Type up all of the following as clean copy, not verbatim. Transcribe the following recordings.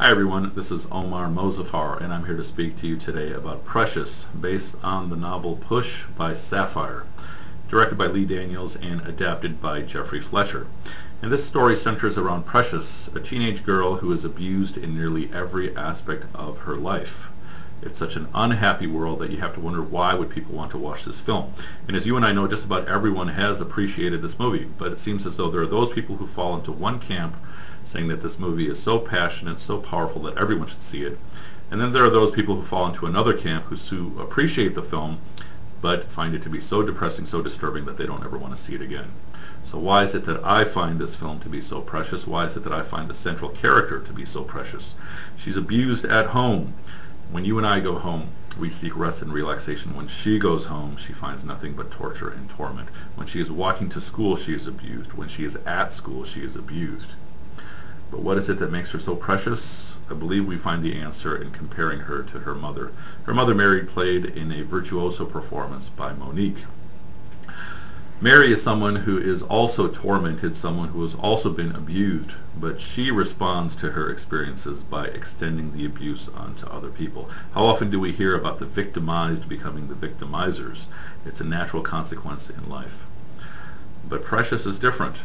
Hi everyone, this is Omer Mozaffar, and I'm here to speak to you today about Precious, based on the novel Push by Sapphire, directed by Lee Daniels and adapted by Jeffrey Fletcher. And this story centers around Precious, a teenage girl who is abused in nearly every aspect of her life. It's such an unhappy world that you have to wonder why would people want to watch this film. And as you and I know, just about everyone has appreciated this movie, but it seems as though there are those people who fall into one camp saying that this movie is so passionate, so powerful that everyone should see it. And then there are those people who fall into another camp who appreciate the film but find it to be so depressing, so disturbing that they don't ever want to see it again. So why is it that I find this film to be so precious? Why is it that I find the central character to be so precious? She's abused at home. When you and I go home, we seek rest and relaxation. When she goes home, she finds nothing but torture and torment. When she is walking to school, she is abused. When she is at school, she is abused. But what is it that makes her so precious? I believe we find the answer in comparing her to her mother. Her mother, Mary, played in a virtuoso performance by Monique. Mary is someone who is also tormented, someone who has also been abused, but she responds to her experiences by extending the abuse onto other people. How often do we hear about the victimized becoming the victimizers? It's a natural consequence in life. But Precious is different.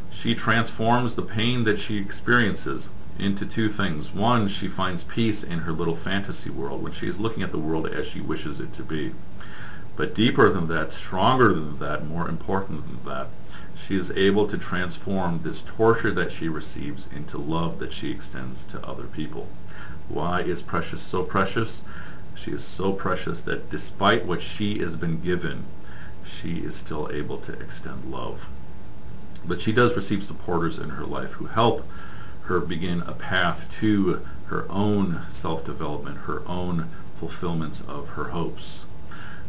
She transforms the pain that she experiences into two things. One, she finds peace in her little fantasy world when she is looking at the world as she wishes it to be. But deeper than that, stronger than that, more important than that, she is able to transform this torture that she receives into love that she extends to other people. Why is Precious so precious? She is so precious that despite what she has been given, she is still able to extend love. But she does receive supporters in her life who help her begin a path to her own self-development, her own fulfillment of her hopes.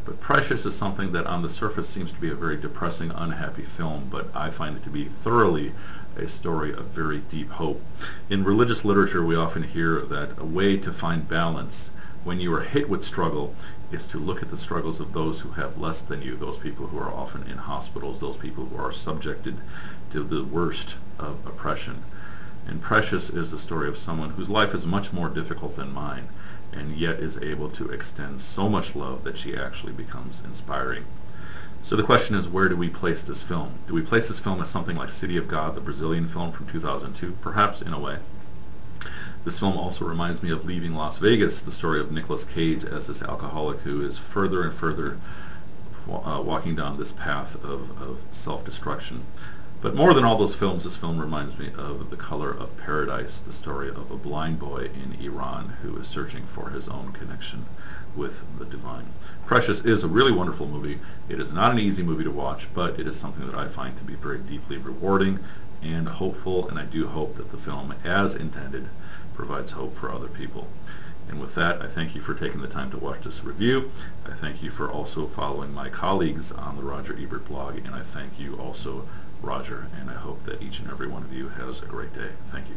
But Precious is something that on the surface seems to be a very depressing, unhappy film, but I find it to be thoroughly a story of very deep hope. In religious literature, we often hear that a way to find balance when you are hit with struggle is to look at the struggles of those who have less than you, those people who are often in hospitals, those people who are subjected to the worst of oppression. And Precious is the story of someone whose life is much more difficult than mine, and yet is able to extend so much love that she actually becomes inspiring. So the question is, where do we place this film? Do we place this film as something like City of God, the Brazilian film from 2002? Perhaps, in a way. This film also reminds me of Leaving Las Vegas, the story of Nicolas Cage as this alcoholic who is further and further walking down this path of self-destruction. But more than all those films, this film reminds me of The Color of Paradise, the story of a blind boy in Iran who is searching for his own connection with the divine. Precious is a really wonderful movie. It is not an easy movie to watch, but it is something that I find to be very deeply rewarding and hopeful, and I do hope that the film, as intended, provides hope for other people. And with that, I thank you for taking the time to watch this review. I thank you for also following my colleagues on the Roger Ebert blog, and I thank you also, Roger, and I hope that each and every one of you has a great day. Thank you.